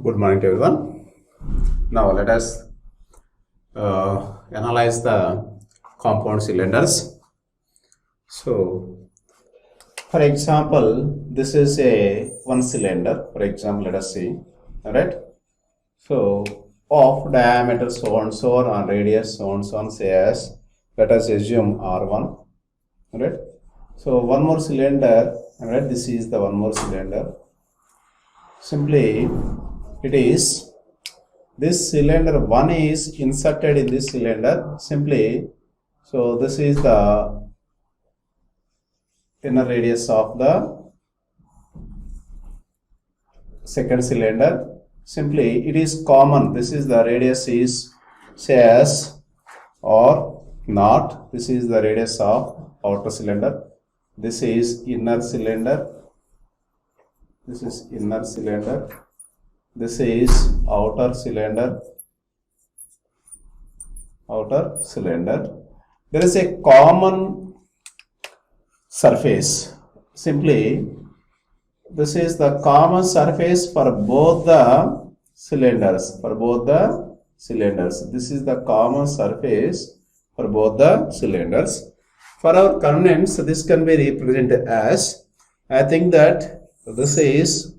Good morning to everyone. Now let us analyze the compound cylinders. So, for example, this is a one cylinder. For example, let us see. All right. So, of diameter so and so on, radius so and so on, say as let us assume R1. All right. So, one more cylinder. All right. This is the one more cylinder. Simply, it is this cylinder 1 is inserted in this cylinder simply. So this is the inner radius of the second cylinder. Simply it is common. This is the radius is say as or not. This is the radius of outer cylinder. This is inner cylinder. This is inner cylinder. This is outer cylinder. Outer cylinder. There is a common surface. Simply, this is the common surface for both the cylinders. For both the cylinders. This is the common surface for both the cylinders. For our coordinates, this can be represented as, I think that this is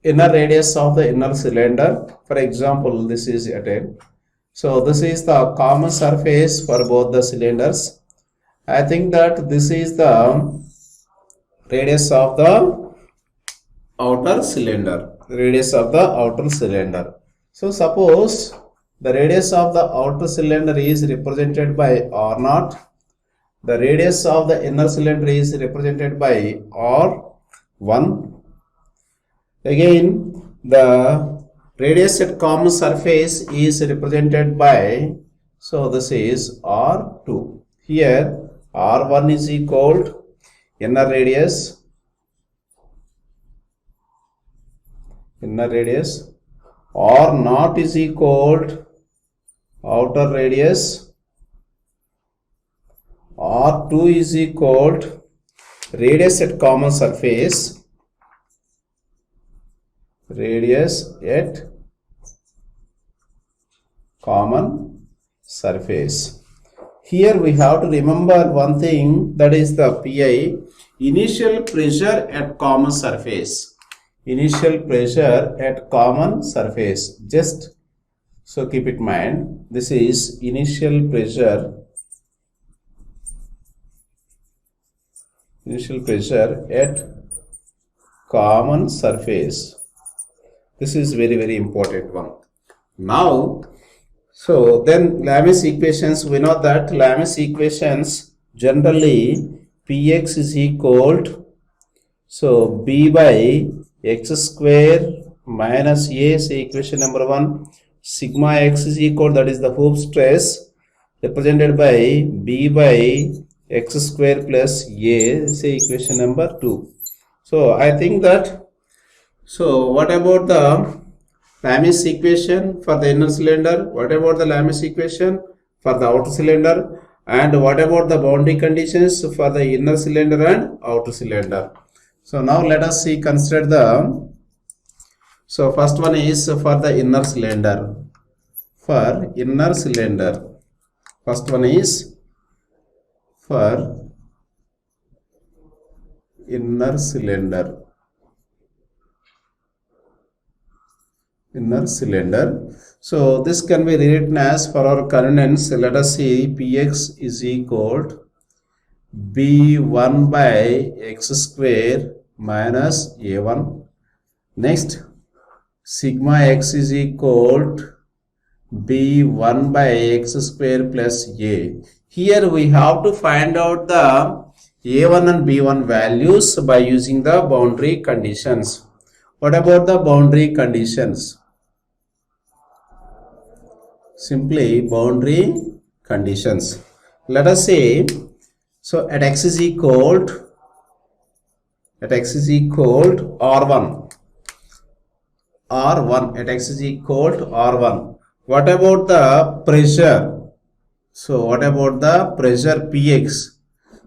inner radius of the inner cylinder. For example, this is at a. So this is the common surface for both the cylinders. I think that this is the radius of the outer cylinder. Radius of the outer cylinder. So suppose the radius of the outer cylinder is represented by R0. The radius of the inner cylinder is represented by R1. Again, the radius at common surface is represented by, so this is R2. Here, R1 is equal to inner radius, R0 is equal to outer radius, R2 is equal to radius at common surface, radius at common surface. Here we have to remember one thing, that is the PI, initial pressure at common surface. Initial pressure at common surface. Just so keep it in mind, this is initial pressure. Initial pressure at common surface. This is very important one. Now, so then Lamis equations, we know that Lamis equations generally Px is equal to, so B by x square minus A, say equation number 1, sigma x is equal, that is the Hooke stress, represented by B by x square plus A, say equation number 2. So I think that, so what about the Lamis equation for the inner cylinder? What about the Lamis equation for the outer cylinder? And what about the boundary conditions for the inner cylinder and outer cylinder? So now let us see, consider the, so first one is for the inner cylinder. For inner cylinder, first one is for inner cylinder. Inner cylinder. So this can be rewritten as, for our coordinates, let us see, Px is equal to B1 by x square minus A1. Next, sigma x is equal to B1 by x square plus A. Here we have to find out the A1 and B1 values by using the boundary conditions. What about the boundary conditions? Simply boundary conditions. Let us say, so at x is equal to, R1. At x is equal to R1. What about the pressure? So what about the pressure Px?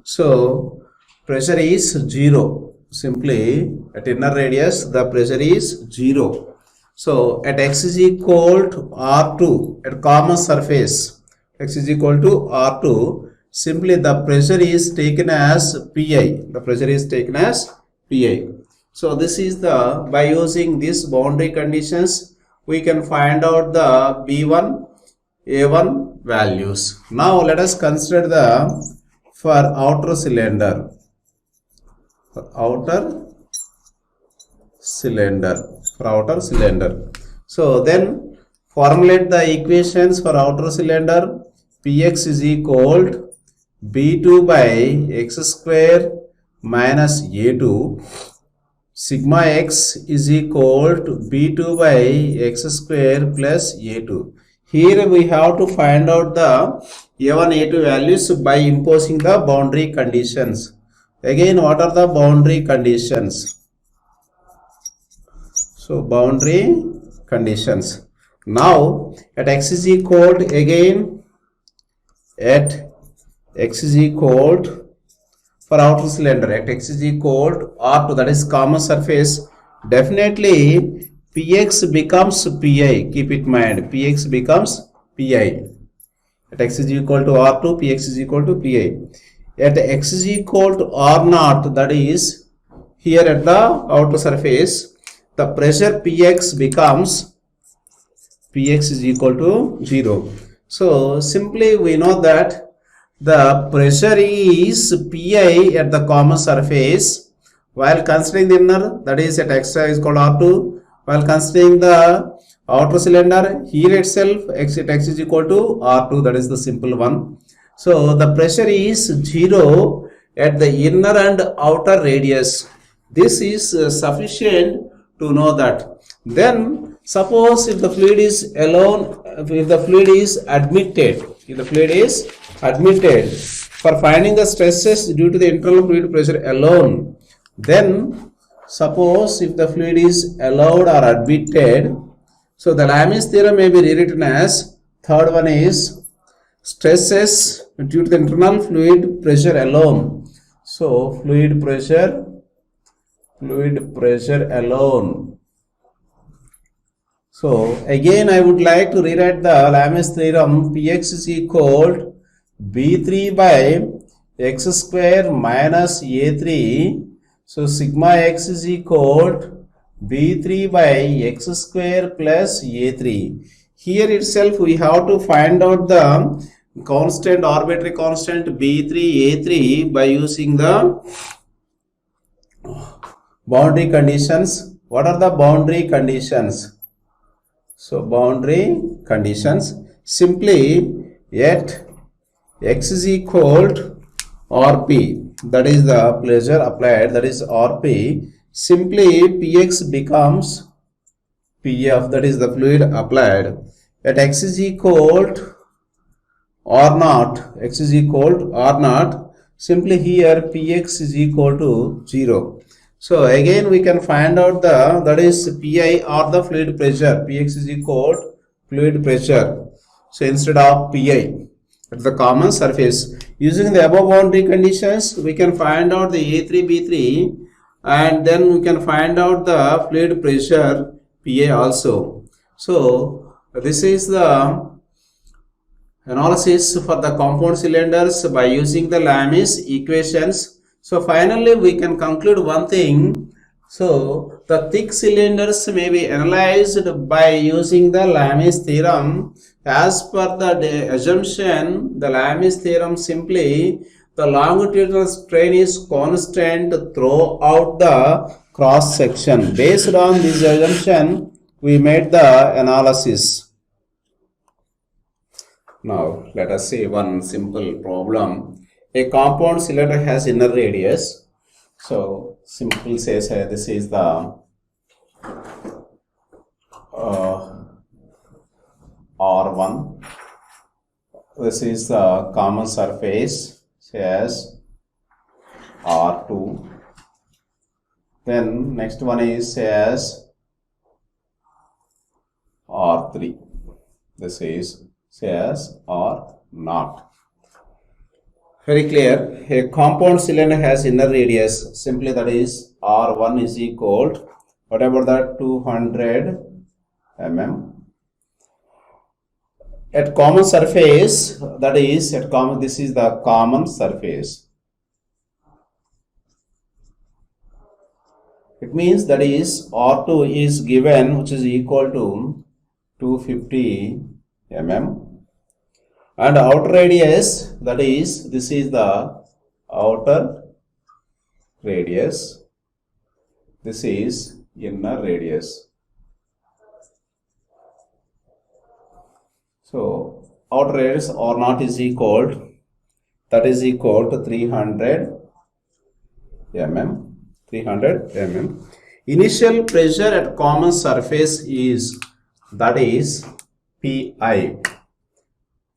So pressure is 0. simply at inner radius the pressure is 0. So at x is equal to R2 at common surface, x is equal to R2, simply the pressure is taken as Pi. The pressure is taken as Pi. So this is the, by using these boundary conditions, we can find out the B1, A1 values. Now let us consider the for outer cylinder. For outer cylinder. So then formulate the equations for outer cylinder. Px is equal to B2 by x square minus A2. Sigma x is equal to B2 by x square plus A2. Here we have to find out the A1, A2 values by imposing the boundary conditions. Again, what are the boundary conditions? So, boundary conditions. Now, at x is equal to, again, at x is equal to, for outer cylinder, at x is equal to R2, that is common surface, definitely Px becomes Pi. Keep it in mind, Px becomes Pi. At x is equal to R2, Px is equal to Pi. At x is equal to R0, that is here at the outer surface, the pressure Px becomes, Px is equal to 0. So simply we know that the pressure is Pi at the common surface while considering the inner, that is at x is equal to R2, while considering the outer cylinder, here itself x at x is equal to R2, that is the simple one. So the pressure is 0 at the inner and outer radius. This is sufficient to know that. Then suppose if the fluid is alone, if the fluid is admitted, for finding the stresses due to the internal fluid pressure alone, then suppose if the fluid is allowed or admitted, so the Lami's theorem may be rewritten as, third one is stresses due to the internal fluid pressure alone. So fluid pressure alone. So again I would like to rewrite the Lami's theorem. Px is equal to B3 by x square minus A3. So sigma x is equal to B3 by x square plus A3. Here itself we have to find out the constant, arbitrary constant B3, A3 by using the boundary conditions. What are the boundary conditions? So boundary conditions, simply at x is equal to Rp, that is the pressure applied, that is Rp, simply Px becomes Pf, that is the fluid applied. At x is equal to R0, x is equal to R0, simply here Px is equal to 0. So again we can find out the, that is Pi or the fluid pressure. Px is equal to fluid pressure. So instead of Pi at the common surface, using the above boundary conditions, we can find out the A3, B3, and then we can find out the fluid pressure Pi also. So this is the analysis for the compound cylinders by using the Lami's equations. So finally we can conclude one thing. So the thick cylinders may be analyzed by using the Lami's theorem. As per the assumption, the Lami's theorem, simply the longitudinal strain is constant throughout the cross section. Based on this assumption, we made the analysis. Now let us see one simple problem. A compound cylinder has inner radius. So simple says this is the R1. This is the common surface, says R2. Then next one is says R3. This is says R0. Very clear. A compound cylinder has inner radius. Simply that is R1 is equal to, what about that, 200 mm. At common surface, that is at common, this is the common surface. It means that is R2 is given, which is equal to 250 mm. And outer radius, that is, this is the outer radius, this is inner radius. So outer radius R0 is equal, that is equal to 300 mm. 300 mm. Initial pressure at common surface is, that is Pi.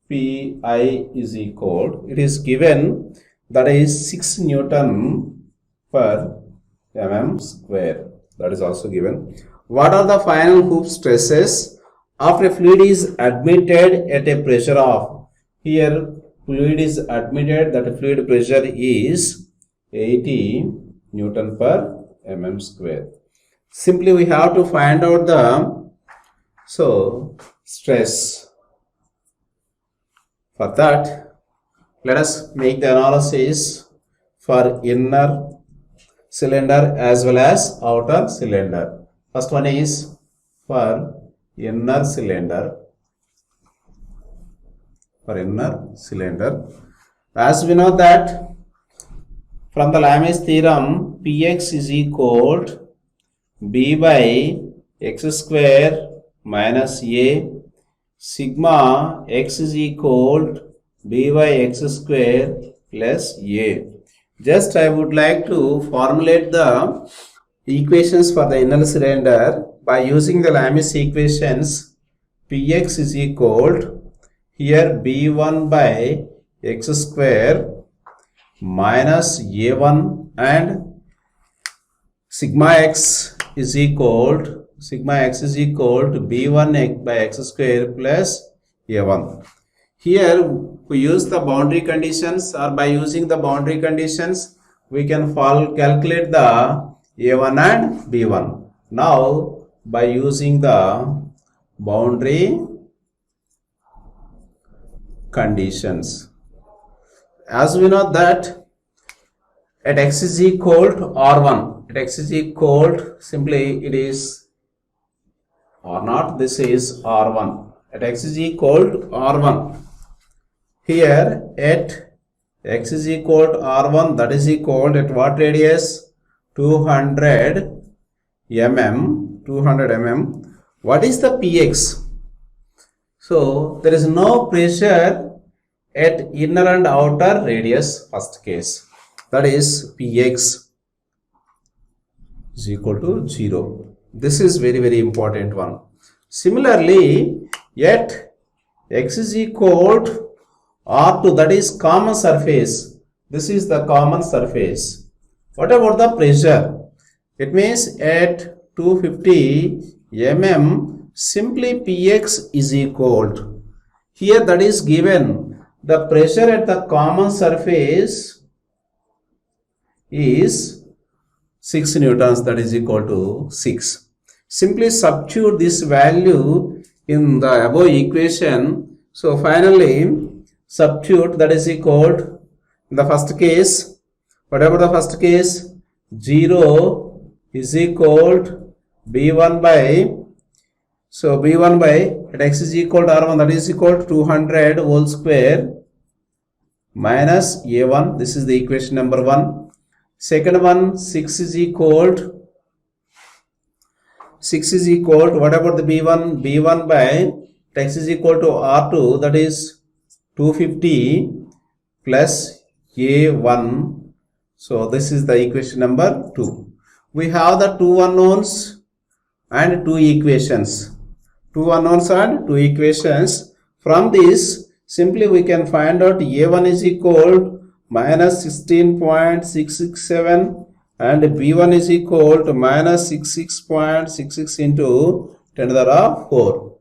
Pi is equal, it is given, that is 6 Newton per mm square. That is also given. What are the final hoop stresses after a fluid is admitted at a pressure of, here fluid is admitted, that fluid pressure is 80 Newton per mm square. Simply we have to find out the stress. For that, let us make the analysis for inner cylinder as well as outer cylinder. First one is for inner cylinder. As we know that from the Lami's theorem, Px is equal to B by x square minus A, sigma x is equal to B by x square plus A. Just I would like to formulate the equations for the inner cylinder by using the Lami's equations. Px is equal to, here B1 by x square minus A1, and sigma x is equal to B1 by x square plus A1. Here we use the boundary conditions, or by using the boundary conditions we can calculate the A1 and B1. Now by using the boundary conditions, as we know that at x is equal to R1, at x is equal to, simply it is R0, this is R1. At x is equal to R1. Here at x is equal to R1, that is equal to, at what radius? 200 mm. What is the Px? So there is no pressure at inner and outer radius, first case. That is Px is equal to 0. This is very, very important one. Similarly, at x is equal to R2, that is common surface. This is the common surface. What about the pressure? It means at 250 mm, simply Px is equal to, here that is given, the pressure at the common surface is 6 newtons, that is equal to 6. Simply substitute this value in the above equation. So finally substitute, that is equal to, in the first case, whatever the first case, 0 is equal to B1 by, so B1 by, at x is equal to R1, that is equal to 200 whole square minus A1. This is the equation number 1. Second one, 6 is equal to, what about the B1? B1 by x is equal to R2, that is 250 plus A1. So this is the equation number 2. We have the two unknowns and two equations. Two unknowns and two equations. From this, simply we can find out A1 is equal to minus 16.667 and B1 is equal to minus 66.66 into 10 to the power 4.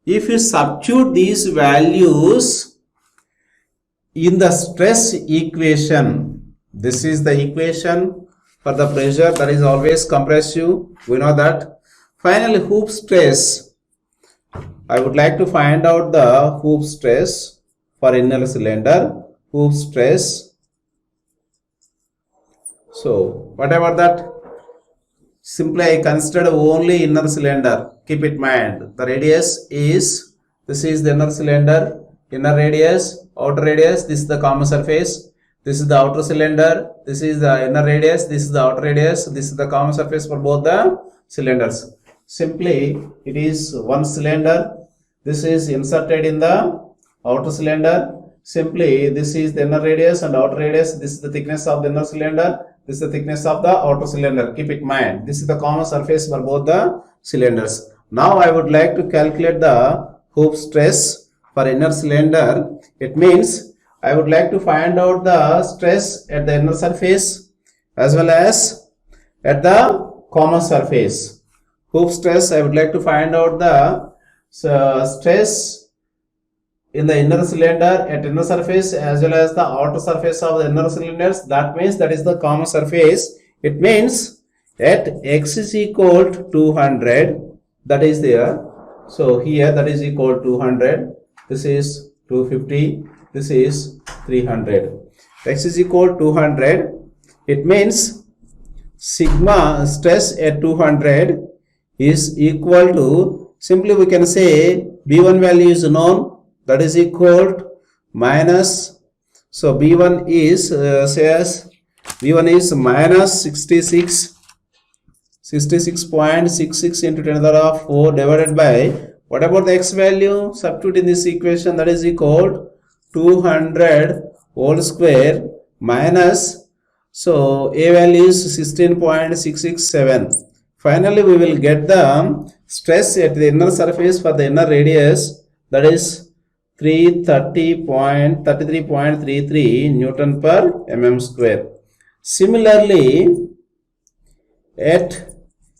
If you substitute these values in the stress equation, this is the equation for the pressure, that is always compressive, we know that. Finally, hoop stress, I would like to find out the hoop stress for inner cylinder, hoop stress. So whatever that, simply I consider only inner cylinder. Keep it in mind, the radius is, this is the inner cylinder, inner radius, outer radius, this is the common surface, this is the outer cylinder, this is the inner radius, this is the outer radius, this is the common surface for both the cylinders. Simply it is one cylinder, this is inserted in the outer cylinder. Simply this is the inner radius and outer radius, this is the thickness of the inner cylinder, this is the thickness of the outer cylinder. Keep it in mind, this is the common surface for both the cylinders. Now I would like to calculate the hoop stress for inner cylinder. It means I would like to find out the stress at the inner surface as well as at the common surface. Hoop stress, I would like to find out the stress in the inner cylinder at inner surface as well as the outer surface of the inner cylinders. That means that is the common surface. It means at x is equal to 200, that is there. So here that is equal to 200, this is 250, this is 300. X is equal to 200. It means sigma stress at 200 is equal to, simply we can say B1 value is known, that is equal to minus, so B1 is says B1 is minus 66.66 into 10 to the power 4 divided by, what about the x value? Substitute in this equation, that is equal to 200 whole square minus, so a value is 16.667. Finally we will get the stress at the inner surface for the inner radius, that is 33.33 Newton per mm square. Similarly, at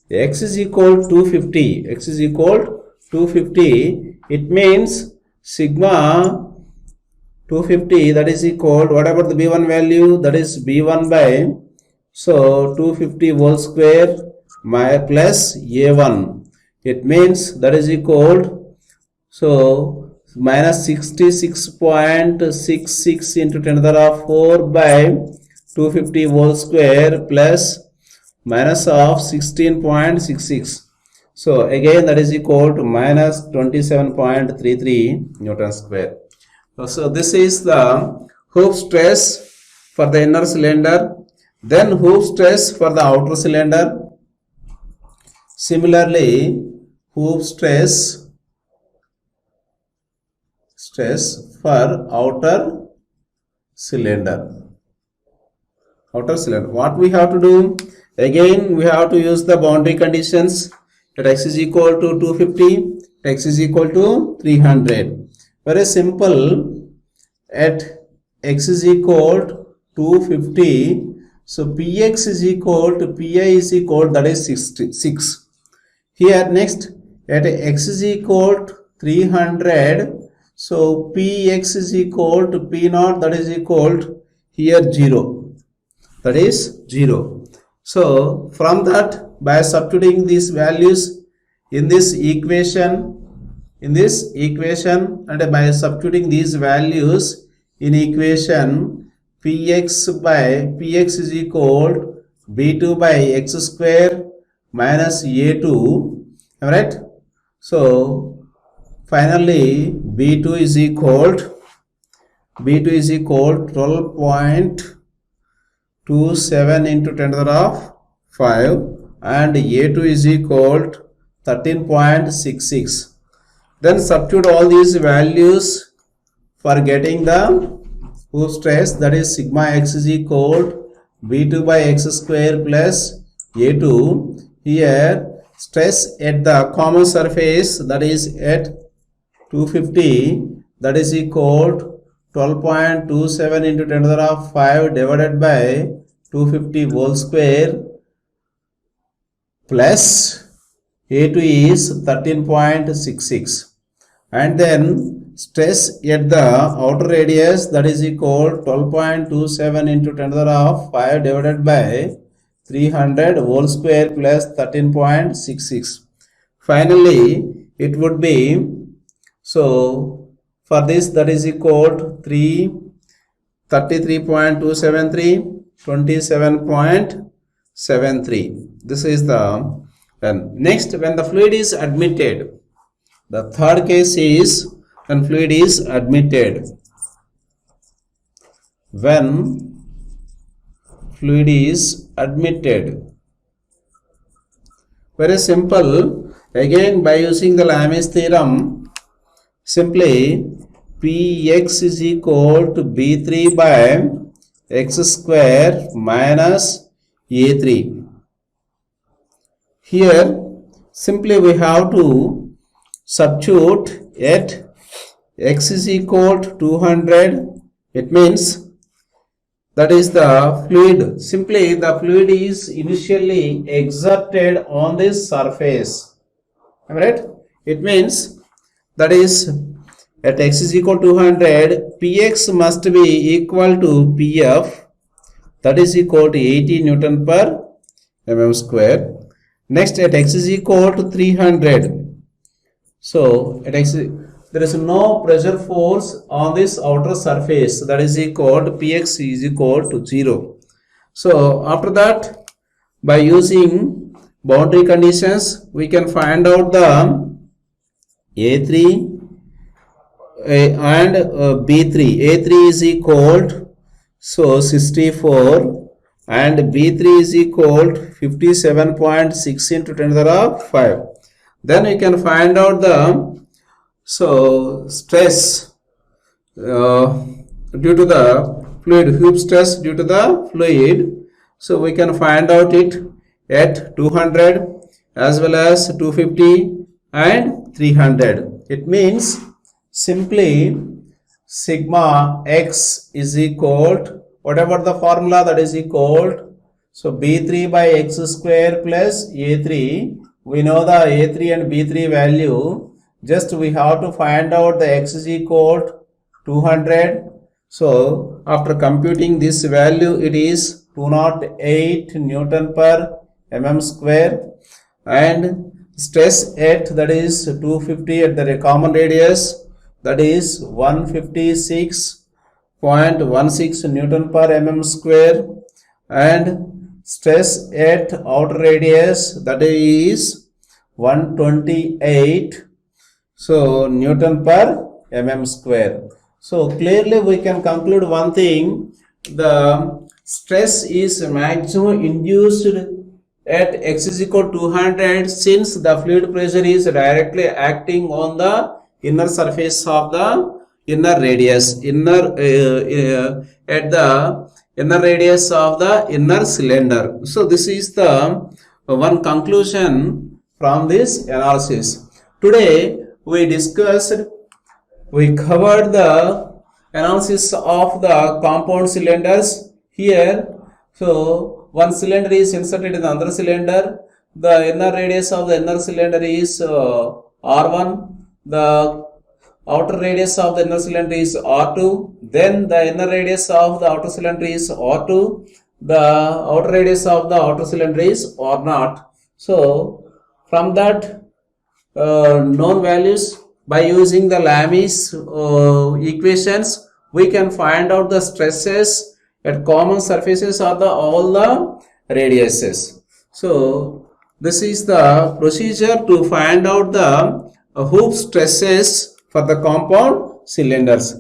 x is equal to 250, x is equal to 250, it means sigma 250, that is equal to, what about the B1 value? That is B1 by, so 250 whole square plus A1. It means that is equal to, so minus 66.66 into 10 to the power 4 by 250 whole square plus minus of 16.66. So again that is equal to minus 27.33 Newton square. So this is the hoop stress for the inner cylinder. Then hoop stress for the outer cylinder. Similarly, hoop stress for outer cylinder. What we have to do? Again we have to use the boundary conditions. At x is equal to 250, x is equal to 300. Very simple. At x is equal to 250, so px is equal to pi is equal, that is 6. Here next, at x is equal to 300, so px is equal to p0, that is equal to here 0, that is 0. So from that, by substituting these values in this equation, and by substituting these values in equation, px is equal to b2 by x square minus a2, alright. So finally b2 is equal to 12.27 into 10 to the power 5 and a2 is equal to 13.66. Then substitute all these values for getting the hoop stress, that is sigma x is equal to b2 by x square plus a2. Here stress at the common surface, that is at 250, that is equal to 12.27 into 10 to the power 5 divided by 250 whole square plus A2 is 13.66. and then stress at the outer radius, that is equal 12.27 into 10 to the power 5 divided by 300 whole square plus 13.66. Finally, it would be, so for this, that is equal to 33.273, 27.73. This is the, and next, when the fluid is admitted, the third case is when fluid is admitted. When fluid is admitted, very simple. Again, by using the Lami's theorem, simply Px is equal to B3 by x square minus A3. Here, simply we have to substitute at x is equal to 200. It means that is the fluid. Simply the fluid is initially exerted on this surface. Am I right? It means that is at x is equal to 200, Px must be equal to Pf, that is equal to 80 Newton per mm square. Next, at x is equal to 300. So at x, there is no pressure force on this outer surface, that is equal to Px is equal to 0. So after that, by using boundary conditions, we can find out the A3 and B3. A3 is equal to, so 64, and B3 is equal to 57.6 into 10 to the power 5. Then we can find out the, so stress due to the fluid, Hooke stress due to the fluid. So we can find out it at 200 as well as 250 and 300. It means simply sigma x is equal to whatever the formula, that is equal to, so B3 by x square plus A3. We know the A3 and B3 value. Just we have to find out the x is equal to 200. So after computing this value, it is 208 Newton per mm square, and stress at, that is 250 at the common radius, that is 156.16 Newton per mm square, and stress at outer radius, that is 128 so Newton per mm square. So clearly we can conclude one thing: the stress is maximum induced at x is equal to 200, since the fluid pressure is directly acting on the inner surface of the inner radius, at the inner radius of the inner cylinder. So this is the one conclusion from this analysis. Today we covered the analysis of the compound cylinders here. So one cylinder is inserted in the other cylinder. The inner radius of the inner cylinder is R1. The outer radius of the inner cylinder is R2. Then the inner radius of the outer cylinder is R2. The outer radius of the outer cylinder is R0. So from that known values, by using the Lami's equations, we can find out the stresses at common surfaces of all the radiuses. So this is the procedure to find out the Hooke stresses for the compound cylinders.